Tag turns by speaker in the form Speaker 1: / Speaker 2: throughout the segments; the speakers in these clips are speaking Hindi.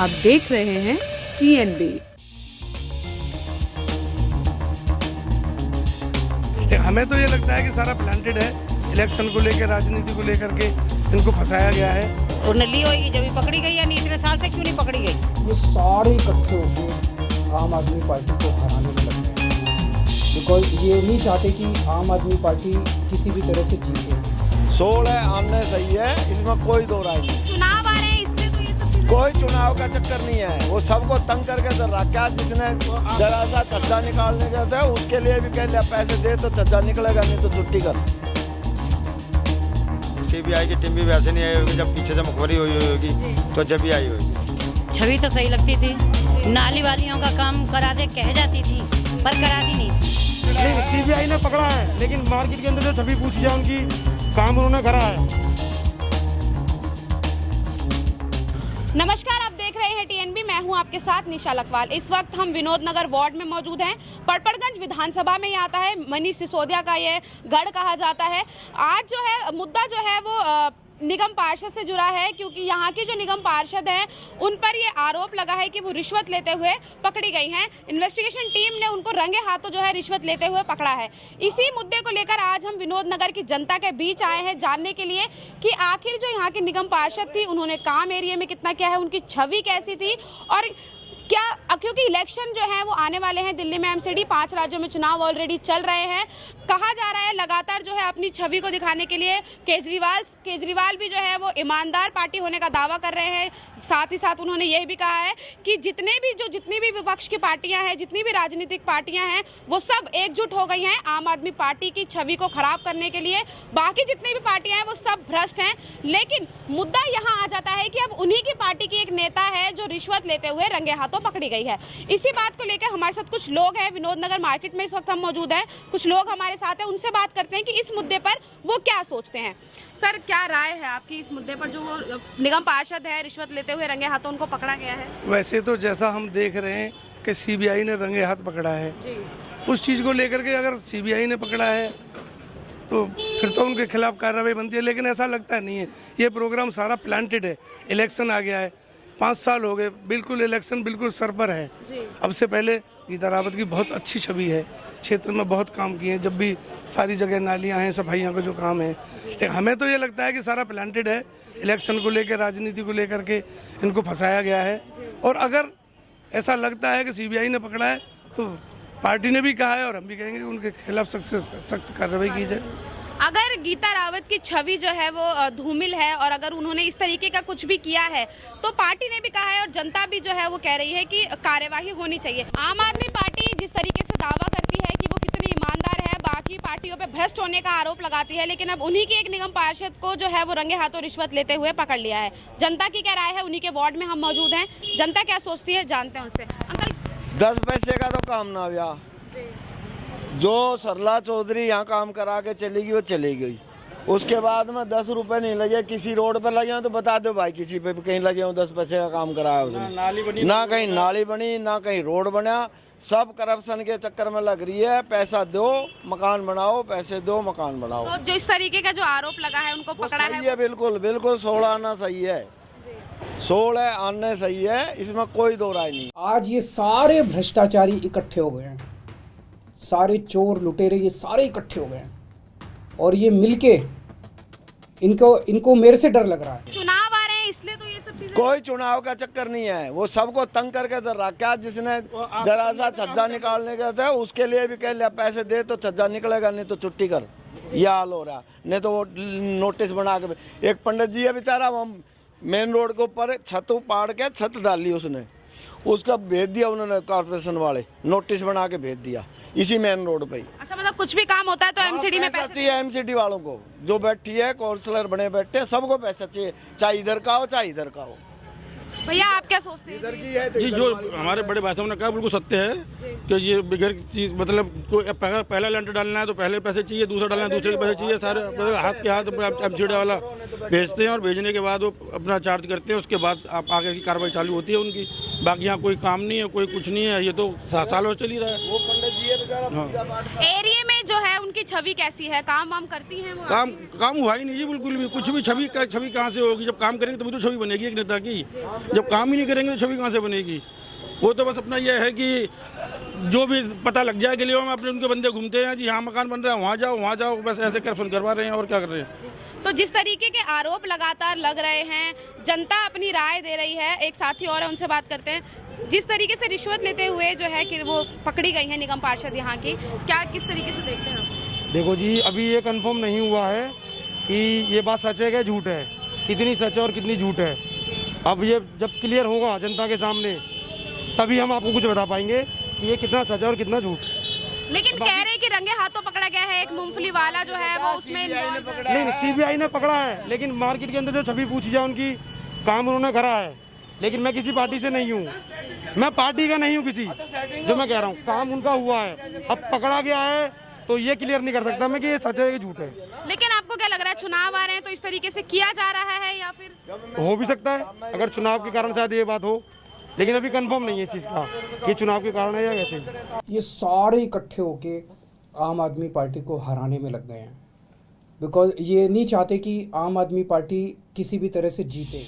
Speaker 1: आप देख रहे हैं TNB।
Speaker 2: हमें तो ये लगता है कि सारा प्लांटेड है, इलेक्शन को लेकर, राजनीति को लेकर के इनको फंसाया गया है।
Speaker 3: उन्हें ली होगी जब पकड़ी गई या नहीं, इतने साल से क्यों नहीं पकड़ी गई?
Speaker 4: ये सारे इकट्ठे होकर आम आदमी पार्टी को हराने में लगे हैं, बिकॉज ये नहीं चाहते कि आम आदमी पार्टी किसी भी तरह से जीते।
Speaker 5: 16 आने सही है, इसमें कोई दो राय नहीं।
Speaker 6: चुनाव आ रहे हैं इसलिए तो ये सब
Speaker 5: कोई चुनाव का चक्कर नहीं है, वो सबको तंग करके दर रहा। क्या जिसने जरा सा छज्जा निकालने गया था उसके लिए भी कह लिया पैसे दे तो छज्जा निकलेगा, नहीं तो छुट्टी कर।
Speaker 7: CBI की टीम भी वैसे नहीं आई होगी, जब पीछे से मुखबरी हुई होगी तो जब भी आई होगी।
Speaker 3: छवि तो सही लगती थी, नाली वालियों का काम करा दे कह जाती थी, पर कराती नहीं थी।
Speaker 2: CBI ने पकड़ा है, लेकिन मार्केट के अंदर जो छवि पूछी जाए उनकी काम उन्होंने करा है।
Speaker 6: नमस्कार, आप देख रहे हैं TNB। मैं हूं आपके साथ निशा लखवाल। इस वक्त हम विनोद नगर वार्ड में मौजूद हैं। पड़पड़गंज विधानसभा में ये आता है, मनीष सिसोदिया का ये गढ़ कहा जाता है। आज जो है मुद्दा जो है वो निगम पार्षद से जुड़ा है, क्योंकि यहाँ की जो निगम पार्षद हैं उन पर ये आरोप लगा है कि वो रिश्वत लेते हुए पकड़ी गई हैं। इन्वेस्टिगेशन टीम ने उनको रंगे हाथों जो है रिश्वत लेते हुए पकड़ा है। इसी मुद्दे को लेकर आज हम विनोद नगर की जनता के बीच आए हैं जानने के लिए कि आखिर जो यहाँ की निगम पार्षद थी उन्होंने काम एरिया में कितना किया है, उनकी छवि कैसी थी और क्या, क्योंकि इलेक्शन जो है वो आने वाले हैं। दिल्ली में MCD 5 राज्यों में चुनाव ऑलरेडी चल रहे हैं। कहा जा रहा है लगातार जो है अपनी छवि को दिखाने के लिए केजरीवाल भी जो है वो ईमानदार पार्टी होने का दावा कर रहे हैं। साथ ही साथ उन्होंने ये भी कहा है कि जितनी भी विपक्ष की पार्टियां हैं, जितनी भी राजनीतिक पार्टियां हैं, वो सब एकजुट हो गई हैं आम आदमी पार्टी की छवि को खराब करने के लिए। बाकी जितनी भी पार्टियां हैं वो सब भ्रष्ट हैं। लेकिन मुद्दा यहाँ आ जाता है कि अब उन्हीं की पार्टी की एक नेता है जो रिश्वत लेते हुए रंगे हाथों पकड़ी गई है। इसी बात को लेकर हमारे साथ कुछ लोग हैं। विनोद नगर मार्केट में इस वक्त हम मौजूद हैं। कुछ लोग हमारे साथ हैं, उनसे बात करते हैं कि इस मुद्दे पर वो क्या सोचते हैं। सर, क्या राय है आपकी इस मुद्दे पर, जो वो निगम पार्षद है रिश्वत लेते हुए रंगे हाथों उनको पकड़ा गया है?
Speaker 2: वैसे तो जैसा हम देख रहे हैं कि CBI ने रंगे हाथ पकड़ा है, उस चीज़ को लेकर के अगर CBI ने पकड़ा है तो फिर तो उनके खिलाफ कार्रवाई बनती है। लेकिन ऐसा लगता नहीं है, ये प्रोग्राम सारा प्लांटेड है। इलेक्शन आ गया है, 5 साल हो गए, बिल्कुल इलेक्शन बिल्कुल सर पर है। अब से पहले गीता रावत की बहुत अच्छी छवि है, क्षेत्र में बहुत काम किए हैं। जब भी सारी जगह नालियां हैं, सफाइयां का जो काम है, लेकिन हमें तो ये लगता है कि सारा प्लांटेड है। इलेक्शन को लेकर, राजनीति को लेकर के इनको फंसाया गया है। और अगर ऐसा लगता है कि CBI ने पकड़ा है तो पार्टी ने भी कहा है और हम भी कहेंगे कि उनके खिलाफ सख्त कार्रवाई की जाए।
Speaker 6: अगर गीता रावत की छवि जो है वो धूमिल है और अगर उन्होंने इस तरीके का कुछ भी किया है तो पार्टी ने भी कहा है और जनता भी जो है वो कह रही है कि कार्यवाही होनी चाहिए। आम आदमी पार्टी जिस तरीके से दावा करती है कि वो कितनी ईमानदार है, बाकी पार्टियों पे भ्रष्ट होने का आरोप लगाती है, लेकिन अब उन्हीं की एक निगम पार्षद को जो है वो रंगे हाथों रिश्वत लेते हुए पकड़ लिया है। जनता की क्या राय है, उन्हीं के वार्ड में हम मौजूद हैं। जनता क्या सोचती है जानते हैं उनसे। अंकल,
Speaker 5: 10 पैसे का तो काम ना हुआ। जो सरला चौधरी यहाँ काम करा के चली गई वो चली गई, उसके बाद में 10 रुपए नहीं लगे। किसी रोड पे लगे हो तो बता दो भाई, किसी पे कहीं लगे हो 10 पैसे का काम कराया उसने। ना कहीं नाली बनी, ना कहीं रोड बना, सब करप्शन के चक्कर में लग रही है। पैसा दो मकान बनाओ, पैसे दो मकान बनाओ।
Speaker 6: तो जो इस तरीके का जो आरोप लगा है उनको पकड़ा है?
Speaker 5: बिल्कुल 16 आना सही है, 16 आने सही है, इसमें कोई दो राय नहीं।
Speaker 4: आज ये सारे भ्रष्टाचारी इकट्ठे हो गए हैं, सारे चोर लुटेरे ये सारे इकट्ठे हो गए हैं और ये मिलके इनको मेरे से डर लग रहा है।
Speaker 6: चुनाव आ रहे हैं इसलिए तो ये सब चीजें।
Speaker 5: कोई चुनाव का चक्कर नहीं है, वो सबको तंग करके दर रहा। क्या जिसने जरा सा छज्जा निकालने गया था उसके लिए भी कह लिया पैसे दे तो छज्जा निकलेगा, नहीं तो छुट्टी कर। यह हाल हो रहा, नहीं तो वो नोटिस बना के। एक पंडित जी है बेचारा, वो मेन रोड के ऊपर छत पाड़ के छत डाली उसने, उसका भेज दिया उन्होंने कारपोरेशन वाले, नोटिस बना के भेज दिया इसी मेन रोड पे ही।
Speaker 6: अच्छा, मतलब कुछ भी काम होता है तो MCD में पैसा
Speaker 5: चाहिए। MCD वालों को जो बैठी है, काउंसलर बने बैठे, सबको पैसा चाहिए, चाहे इधर का हो चाहे इधर का हो।
Speaker 6: भैया आप क्या सोचते हैं?
Speaker 5: इधर की है तो
Speaker 8: जी, जो हमारे बड़े भाई साहब ने कहा बिल्कुल सत्य है कि ये बगैर चीज, मतलब कोई पहला लेंटर डालना है तो पहले पैसे चाहिए, दूसरा डालना है दूसरे के पैसे चाहिए। सारे हाथ के हाथ MCD वाला भेजते हैं और भेजने के बाद वो अपना चार्ज करते हैं, उसके बाद आप आगे की कार्रवाई चालू होती है उनकी। बाकी यहाँ कोई काम नहीं है, कोई कुछ नहीं है, ये तो सालों चल ही रहा है।
Speaker 5: वो पंडित जी है बेचारा।
Speaker 6: एरिया में जो है उनकी छवि कैसी है, काम वाम करती हैं वो?
Speaker 8: काम हुआ ही नहीं जी बिल्कुल भी। कुछ भी छवि कहाँ से होगी? जब काम करेंगे तभी तो छवि बनेगी एक नेता की। जब काम ही नहीं करेंगे तो छवि कहाँ से बनेगी? वो तो बस अपना ये है कि जो भी पता लग जाए गलियों में अपने उनके बंदे घूमते हैं जी, यहाँ मकान बन रहा है वहाँ जाओ, बस ऐसे करप्शन करवा रहे हैं और क्या कर रहे हैं।
Speaker 6: तो जिस तरीके के आरोप लगातार लग रहे हैं, जनता अपनी राय दे रही है। एक साथी और है, उनसे बात करते हैं। जिस तरीके से रिश्वत लेते हुए जो है कि वो पकड़ी गई है निगम पार्षद यहाँ की, क्या किस तरीके से देखते हैं आप?
Speaker 9: देखो जी, अभी ये कंफर्म नहीं हुआ है कि ये बात सच है कि झूठ है, कितनी सच है और कितनी झूठ है। अब ये जब क्लियर होगा जनता के सामने तभी हम आपको कुछ बता पाएंगे कि ये कितना सच है और कितना झूठ।
Speaker 6: लेकिन कह रहे हैं कि रंगे हाथों पकड़ा गया है एक मूंगफली वाला जो है वो उसमें
Speaker 9: नहीं, सीबीआई ने पकड़ा है, लेकिन मार्केट के अंदर जो छवि पूछी जाए उनकी, काम उन्होंने करा है। लेकिन मैं किसी पार्टी से नहीं हूँ, मैं पार्टी का नहीं हूँ किसी, जो मैं कह रहा हूँ काम उनका हुआ है। अब पकड़ा गया है तो ये क्लियर नहीं कर सकता मैं कि ये सच है कि झूठ है।
Speaker 6: लेकिन आपको क्या लग रहा है, चुनाव आ रहे हैं तो इस तरीके से किया जा रहा है या फिर?
Speaker 9: हो भी सकता है, अगर चुनाव के कारण शायद ये बात हो, लेकिन अभी कंफर्म नहीं है इस चीज़ का कि चुनाव के कारण है या कैसे।
Speaker 4: ये सारे इकट्ठे होके आम आदमी पार्टी को हराने में लग गए हैं, बिकॉज ये नहीं चाहते कि आम आदमी पार्टी किसी भी तरह से जीते।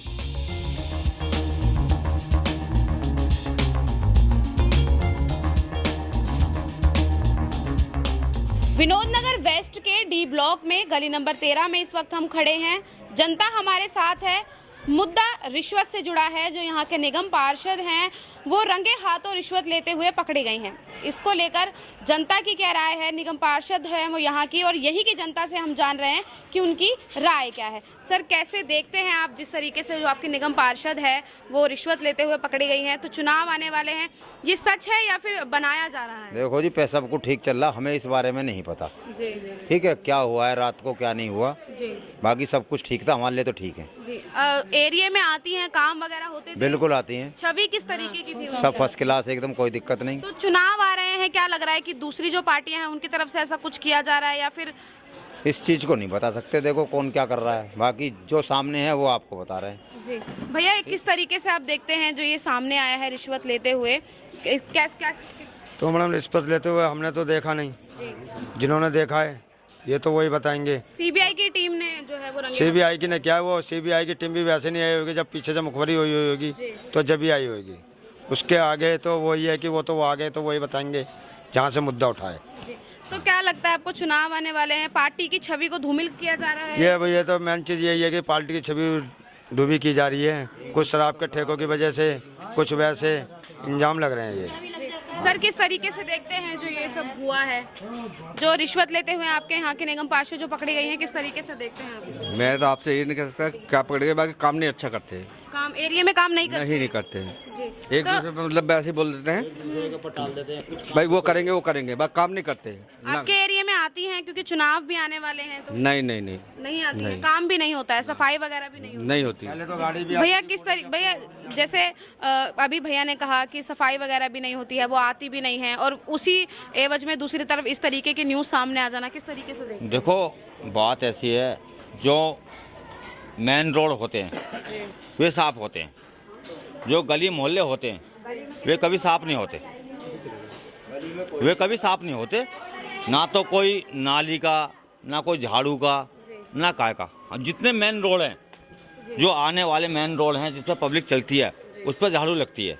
Speaker 6: विनोदनगर वेस्ट के डी ब्लॉक में गली नंबर 13 में इस वक्त हम खड़े हैं। जनता हमारे साथ है। मुद्दा रिश्वत से जुड़ा है। जो यहाँ के निगम पार्षद हैं वो रंगे हाथों रिश्वत लेते हुए पकड़ी गई हैं। इसको लेकर जनता की क्या राय है? निगम पार्षद है वो यहाँ की, और यही की जनता से हम जान रहे हैं कि उनकी राय क्या है। सर, कैसे देखते हैं आप जिस तरीके से जो आपकी निगम पार्षद है वो रिश्वत लेते हुए पकड़ी गई हैं? तो चुनाव आने वाले हैं, ये सच है या फिर बनाया जा रहा है?
Speaker 7: देखो जी, पैसा सबको ठीक चल रहा, हमें इस बारे में नहीं पता।
Speaker 6: जी
Speaker 7: ठीक है, क्या हुआ है रात को क्या नहीं हुआ,
Speaker 6: जी
Speaker 7: बाकी सब कुछ ठीक था हमारे लिए तो ठीक है
Speaker 6: जी। एरिया में आती हैं, काम वगैरह होते थे?
Speaker 7: बिल्कुल आती हैं।
Speaker 6: छवि किस तरीके की थी?
Speaker 7: सब फर्स्ट क्लास, एकदम कोई दिक्कत नहीं।
Speaker 6: तो चुनाव आ रहे हैं, क्या लग रहा है कि दूसरी जो पार्टियां हैं उनकी तरफ से ऐसा कुछ किया जा रहा है या फिर?
Speaker 7: इस चीज़ को नहीं बता सकते, देखो कौन क्या कर रहा है, बाकी जो सामने है वो आपको बता रहे हैं।
Speaker 6: जी भैया, किस तरीके से आप देखते हैं जो ये सामने आया है रिश्वत लेते हुए? क्या
Speaker 7: तो मैडम, रिश्वत लेते हुए हमने तो देखा नहीं, जिन्होंने देखा है ये तो वही बताएंगे।
Speaker 6: सीबीआई की टीम ने जो है वो
Speaker 7: सीबीआई की ने क्या है, वो सीबीआई की टीम भी वैसे नहीं आई होगी जब पीछे से मुखबरी हुई होगी तो जब भी आई होगी। उसके आगे तो वही है कि वो तो वो आगे तो वही बताएंगे जहाँ से मुद्दा उठाए।
Speaker 6: तो क्या लगता है आपको, चुनाव आने वाले हैं, पार्टी की छवि को धूमिल किया जा रहा है?
Speaker 7: ये तो मेन चीज़ यही है कि पार्टी की छवि डूबी की जा रही है। कुछ शराब के ठेकों की वजह से कुछ वैसे इंजाम लग रहे हैं ये।
Speaker 6: सर, किस तरीके से देखते हैं जो ये सब हुआ है, जो रिश्वत लेते हुए आपके यहाँ के निगम पार्षद जो पकड़ी गई हैं, किस तरीके से देखते हैं आप?
Speaker 10: मैं तो आपसे ये नहीं कह सकता क्या पकड़ गए, बाकी काम नहीं अच्छा करते हैं।
Speaker 6: काम एरिया में काम नहीं करते?
Speaker 10: नहीं करते हैं
Speaker 6: जी।
Speaker 10: एक दूसरे पे मतलब वैसे ही बोल देते हैं भाई वो करेंगे बाकी काम नहीं करते हैं।
Speaker 6: आपके एरिया में आती हैं क्योंकि चुनाव भी आने वाले हैं तो? नहीं आती है, काम भी नहीं होता है, सफाई वगैरह भी नहीं होती? भैया किस तरीके, भैया जैसे अभी भैया ने कहा कि सफाई वगैरह भी नहीं होती है, वो आती भी नहीं है, और उसी एवज में दूसरी तरफ इस तरीके की न्यूज़ सामने आ जाना, किस तरीके से देखते?
Speaker 11: देखो बात ऐसी है, जो मेन रोड होते हैं वे साफ होते हैं, जो गली मोहल्ले होते हैं वे कभी साफ नहीं होते, ना तो कोई नाली का, ना कोई झाड़ू का, ना काय का। जितने मेन रोड हैं, जो आने वाले मेन रोड हैं जिस पर पब्लिक चलती है उस पर झाड़ू लगती है।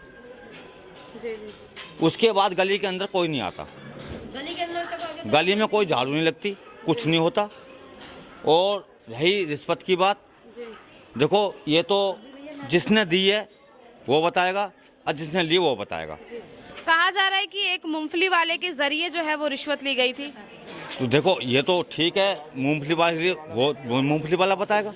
Speaker 11: उसके बाद गली के अंदर कोई नहीं आता, गली में कोई झाड़ू नहीं लगती, कुछ नहीं होता। और रही रिश्वत की बात, देखो ये तो जिसने दी है वो बताएगा और जिसने ली वो बताएगा।
Speaker 6: कहा जा रहा है कि एक मूंगफली वाले के जरिए जो है वो रिश्वत ली गई थी।
Speaker 11: तो देखो ये तो ठीक है, मूंगफली वाले वो मूंगफली वाला बताएगा।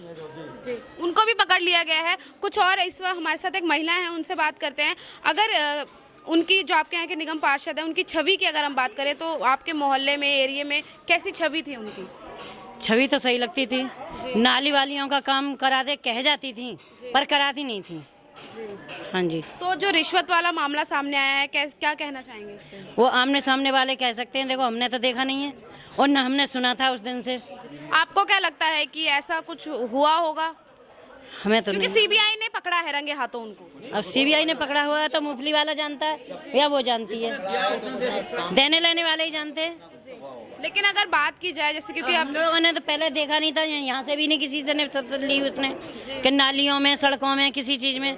Speaker 6: उनको भी पकड़ लिया गया है। कुछ और इस वक्त हमारे साथ एक महिला है, उनसे बात करते हैं। अगर उनकी जो आपके यहाँ के निगम पार्षद है उनकी छवि की अगर हम बात करें तो आपके मोहल्ले में, एरिया में कैसी छवि थी उनकी?
Speaker 3: छवि तो सही लगती थी, नाली वालियों का काम करा दे कह जाती थी पर कराती नहीं थी। हाँ जी।
Speaker 6: तो जो रिश्वत वाला मामला सामने आया है, क्या कहना चाहेंगे इस पे?
Speaker 3: वो आमने सामने वाले कह सकते हैं, देखो हमने तो देखा नहीं है और न हमने सुना था उस दिन से।
Speaker 6: आपको क्या लगता है कि ऐसा कुछ हुआ होगा?
Speaker 3: हमें तो
Speaker 6: क्योंकि सीबीआई ने पकड़ा है रंगे हाथों उनको।
Speaker 3: अब सीबीआई ने पकड़ा हुआ है तो मूंगफली वाला जानता है या वो जानती है, देने लेने वाले ही जानते हैं।
Speaker 6: लेकिन अगर बात की जाए जैसे क्योंकि
Speaker 3: हम लोगों ने तो पहले देखा नहीं था, यहाँ से भी नहीं किसी से ने सब ली उसने कि नालियों में, सड़कों में, किसी चीज में,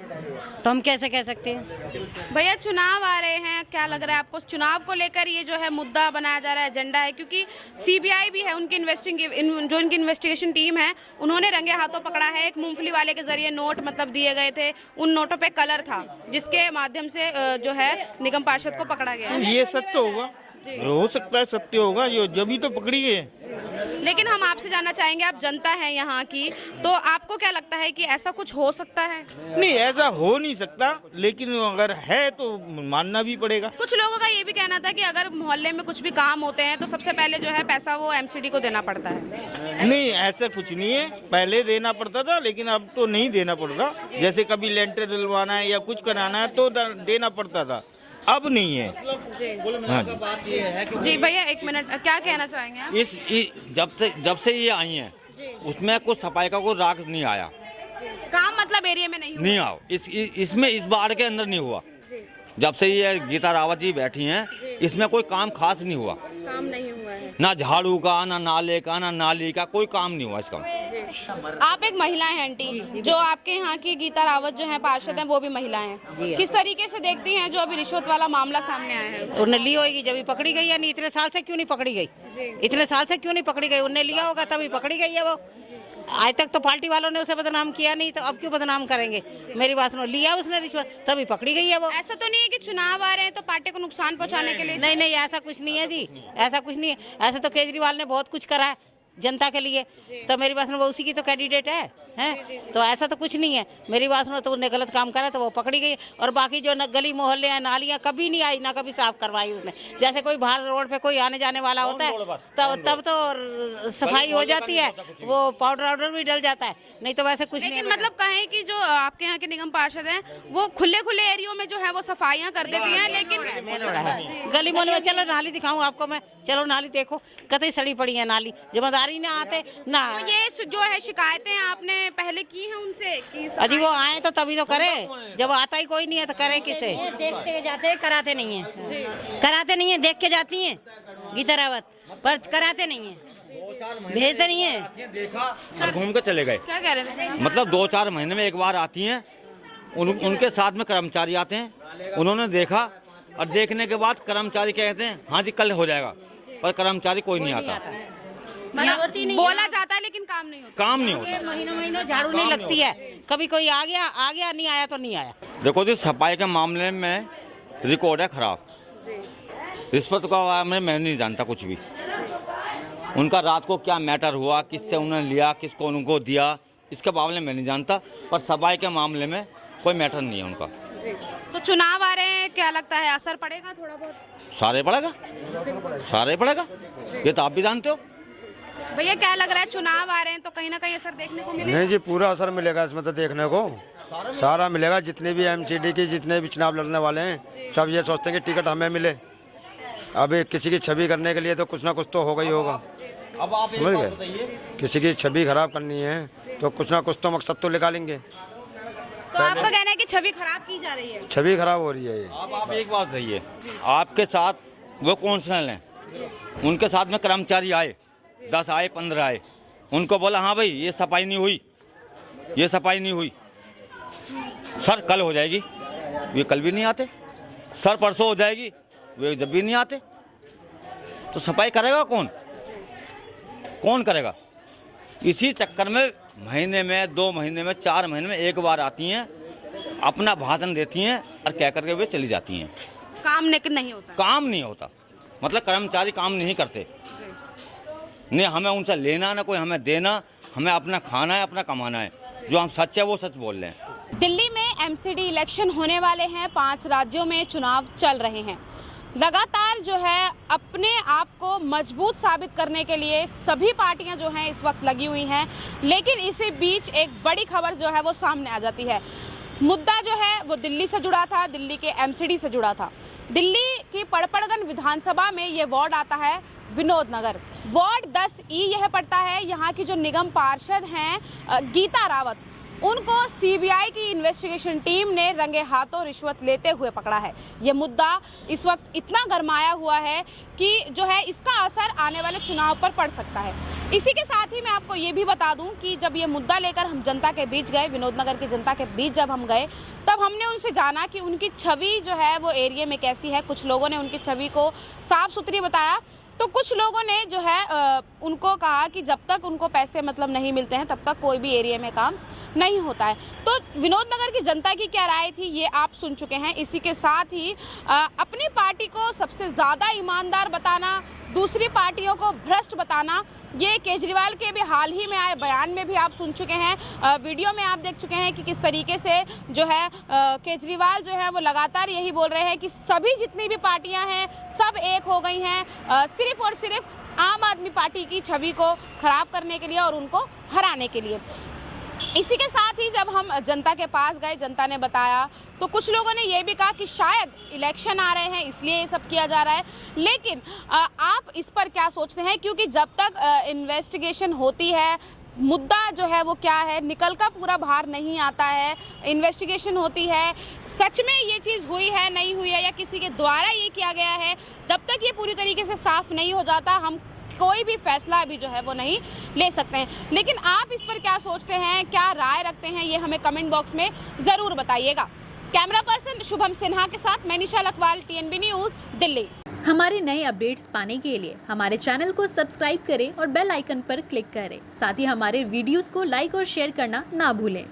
Speaker 3: तो हम कैसे कह सकते हैं।
Speaker 6: भैया चुनाव आ रहे हैं, क्या लग रहा है आपको चुनाव को लेकर ये जो है मुद्दा बनाया जा रहा है, एजेंडा है? क्योंकि सीबीआई भी है, उनकी जो उनकी इन्वेस्टिगेशन टीम है, उन्होंने रंगे हाथों पकड़ा है। एक मूंगफली वाले के जरिए नोट मतलब दिए गए थे, उन नोटों पे कलर था, जिसके माध्यम से जो है निगम पार्षद को पकड़ा गया।
Speaker 12: ये सत्य होगा, हो सकता है सत्य होगा, ये जब ही तो पकड़ी गई है।
Speaker 6: लेकिन हम आपसे जानना चाहेंगे, आप जनता है यहाँ की, तो आपको क्या लगता है कि ऐसा कुछ हो सकता है?
Speaker 12: नहीं, ऐसा हो नहीं सकता, लेकिन अगर है तो मानना भी पड़ेगा।
Speaker 6: कुछ लोगों का ये भी कहना था कि अगर मोहल्ले में कुछ भी काम होते हैं तो सबसे पहले जो है पैसा वो एमसीडी को देना पड़ता है।
Speaker 12: नहीं, ऐसा कुछ नहीं है, पहले देना पड़ता था, लेकिन अब तो नहीं देना पड़ता। जैसे कभी लेंटर डलवाना है या कुछ कराना है तो देना पड़ता था, अब नहीं है। हाँ
Speaker 6: जी भैया, एक मिनट, क्या कहना चाहेंगे आप?
Speaker 11: जब से ये आई हैं, उसमें कुछ सफाई का कोई राग नहीं आया।
Speaker 6: काम मतलब एरिया में नहीं
Speaker 11: आओ, इसमें इस बार के अंदर नहीं हुआ। जब से ये गीता रावत जी बैठी हैं, इसमें कोई काम खास नहीं हुआ।
Speaker 6: काम नहीं हुआ है,
Speaker 11: ना झाड़ू का, ना नाले का, ना नाली का, कोई काम नहीं हुआ इसका।
Speaker 6: आप एक महिला हैं आंटी, जो आपके यहाँ की गीता रावत जो है पार्षद हैं, वो भी महिला हैं, किस तरीके से देखती हैं जो अभी रिश्वत वाला मामला सामने आया है?
Speaker 3: उन्हें ली होगी जब पकड़ी गई है, नहीं इतने साल से क्यों नहीं पकड़ी गई? इतने साल से क्यों नहीं पकड़ी गई? उन्हें लिया होगा तभी पकड़ी गई है वो। आज तक तो पार्टी वालों ने उसे बदनाम किया नहीं, तो अब क्यों बदनाम करेंगे? मेरी बात सुनो, लिया उसने रिश्वत तभी पकड़ी गई है वो।
Speaker 6: ऐसा तो नहीं है कि चुनाव आ रहे हैं तो पार्टी को नुकसान पहुंचाने के लिए?
Speaker 3: नहीं नहीं, ऐसा कुछ नहीं है जी, ऐसा कुछ नहीं है। ऐसा तो केजरीवाल ने बहुत कुछ करा है जनता के लिए, तो मेरी बात सुनो, वो उसी की तो कैंडिडेट है, तो ऐसा तो कुछ नहीं है। मेरी बात सुनो, तो उसने गलत काम करा तो वो पकड़ी गई, और बाकी जो गली मोहल्ले हैं, नालियाँ कभी नहीं आई, ना कभी साफ करवाई उसने। जैसे कोई बाहर रोड पे कोई आने जाने वाला होता है तब तो सफाई हो जाती है, वो पाउडर वाउडर भी डल जाता है, नहीं तो वैसे कुछ नहीं।
Speaker 6: लेकिन मतलब कहें कि जो आपके यहाँ के निगम पार्षद हैं, वो खुले खुले एरियो में जो है वो सफाइयाँ कर देती हैं, लेकिन
Speaker 3: गली मोहल्ले में चलो नाली दिखाऊं आपको मैं, चलो नाली देखो, कतई सड़ी पड़ी है नाली, जिम्मेदारी ना आते ना।
Speaker 6: तो ये जो है शिकायतें आपने पहले की हैं उनसे कि
Speaker 3: अजी वो आए तो तभी तो करे, जब आता ही कोई नहीं है तो करे किसे? देखते जाते हैं, कराते नहीं है, कराते नहीं है, देख के जाती हैं गीता रावत, पर कराते नहीं है, भेजते नहीं है,
Speaker 11: देखा और घूम के चले गए।
Speaker 6: क्या कह रहे थे?
Speaker 11: मतलब 2-4 महीने में एक बार आती हैं, उनके साथ में कर्मचारी आते हैं, उन्होंने देखा और देखने के बाद कर्मचारी कहते हैं हाँ जी कल हो जाएगा, पर कर्मचारी कोई नहीं आता।
Speaker 6: बोला जाता है लेकिन काम नहीं होता।
Speaker 11: काम नहीं होता,
Speaker 3: महीनों झाड़ू नहीं लगती है, कभी कोई आ गया, नहीं आया तो नहीं आया।
Speaker 11: देखो जी, सफाई के मामले में रिकॉर्ड है खराब। रिश्वत का बारे में मैं नहीं जानता कुछ भी। उनका रात को क्या मैटर हुआ, किससे उन्होंने लिया, किसको उनको दिया, इसके मामले में नहीं जानता, पर सफाई के मामले में कोई मैटर नहीं है उनका।
Speaker 6: तो चुनाव आ रहे हैं, क्या लगता है असर पड़ेगा थोड़ा बहुत?
Speaker 11: सारे पड़ेगा, ये तो आप भी जानते हो।
Speaker 6: भैया क्या लग रहा है, चुनाव आ रहे हैं तो कहीं ना कहीं असर देखने को मिलेगा?
Speaker 7: नहीं जी, पूरा असर मिलेगा इसमें तो, देखने को सारा मिलेगा। जितने भी एमसीडी की जितने भी चुनाव लड़ने वाले हैं, सब ये सोचते हैं कि टिकट हमें मिले। अभी किसी की छवि करने के लिए तो कुछ ना कुछ तो होगा ही होगा, समझ गए? किसी की छवि खराब करनी है तो कुछ ना कुछ तो मकसद तो निकालेंगे।
Speaker 6: तो आपका कहना है कि छवि खराब की जा रही है?
Speaker 7: छवि खराब हो रही है ये।
Speaker 11: आप एक बात रहिए, आपके साथ वो काउंसिलर हैं, उनके साथ में कर्मचारी आए, 10 आए, 15 आए, उनको बोला हाँ भाई ये सफाई नहीं हुई, सर कल हो जाएगी, ये कल भी नहीं आते, सर परसों हो जाएगी, वे जब भी नहीं आते, तो सफाई करेगा कौन करेगा? इसी चक्कर में महीने में, 2 महीने में, 4 महीने में एक बार आती हैं, अपना भाषण देती हैं और कह करके वे चली जाती हैं।
Speaker 6: काम नहीं होता,
Speaker 11: मतलब कर्मचारी काम नहीं करते, नहीं हमें उनसे लेना ना कोई हमें देना, हमें अपना खाना है, अपना कमाना है, जो हम सच है वो सच बोल रहे हैं।
Speaker 6: दिल्ली में एमसीडी इलेक्शन होने वाले हैं, 5 राज्यों में चुनाव चल रहे हैं। लगातार जो है अपने आप को मजबूत साबित करने के लिए सभी पार्टियां जो हैं इस वक्त लगी हुई हैं, लेकिन इसी बीच एक बड़ी खबर जो है वो सामने आ जाती है। मुद्दा जो है वो दिल्ली से जुड़ा था, दिल्ली के एमसीडी से जुड़ा था। दिल्ली की पड़पड़गंज विधानसभा में ये वार्ड आता है विनोद नगर, वार्ड 10E यह पड़ता है। यहाँ की जो निगम पार्षद हैं गीता रावत, उनको सीबीआई की इन्वेस्टिगेशन टीम ने रंगे हाथों रिश्वत लेते हुए पकड़ा है। ये मुद्दा इस वक्त इतना गरमाया हुआ है कि जो है इसका असर आने वाले चुनाव पर पड़ सकता है। इसी के साथ ही मैं आपको ये भी बता दूं कि जब ये मुद्दा लेकर हम जनता के बीच गए, विनोदनगर की जनता के बीच जब हम गए, तब हमने उनसे जाना कि उनकी छवि जो है वो एरिया में कैसी है। कुछ लोगों ने उनकी छवि को साफ सुथरी बताया, तो कुछ लोगों ने जो है उनको कहा कि जब तक उनको पैसे मतलब नहीं मिलते हैं तब तक कोई भी एरिया में काम नहीं होता है। तो विनोदनगर की जनता की क्या राय थी ये आप सुन चुके हैं। इसी के साथ ही अपनी पार्टी को सबसे ज़्यादा ईमानदार बताना, दूसरी पार्टियों को भ्रष्ट बताना, ये केजरीवाल के भी हाल ही में आए बयान में भी आप सुन चुके हैं। वीडियो में आप देख चुके हैं कि किस तरीके से जो है केजरीवाल जो है वो लगातार यही बोल रहे हैं कि सभी जितनी भी पार्टियां हैं सब एक हो गई हैं, सिर्फ और सिर्फ आम आदमी पार्टी की छवि को खराब करने के लिए और उनको हराने के लिए। इसी के साथ ही जब हम जनता के पास गए, जनता ने बताया, तो कुछ लोगों ने ये भी कहा कि शायद इलेक्शन आ रहे हैं इसलिए ये सब किया जा रहा है। लेकिन आप इस पर क्या सोचते हैं, क्योंकि जब तक इन्वेस्टिगेशन होती है, मुद्दा जो है वो क्या है निकल का पूरा बाहर नहीं आता है, इन्वेस्टिगेशन होती है, सच में ये चीज़ हुई है नहीं हुई है या किसी के द्वारा ये किया गया है, जब तक ये पूरी तरीके से साफ नहीं हो जाता हम कोई भी फैसला अभी जो है वो नहीं ले सकते हैं। लेकिन आप इस पर क्या सोचते हैं, क्या राय रखते हैं, ये हमें कमेंट बॉक्स में ज़रूर बताइएगा। कैमरा पर्सन शुभम सिन्हा के साथ मैं निशा लखवाल, TNB न्यूज़, दिल्ली।
Speaker 13: हमारे नए अपडेट्स पाने के लिए हमारे चैनल को सब्सक्राइब करें और बेल आइकन पर क्लिक करें। साथ ही हमारे वीडियोस को लाइक और शेयर करना ना भूलें।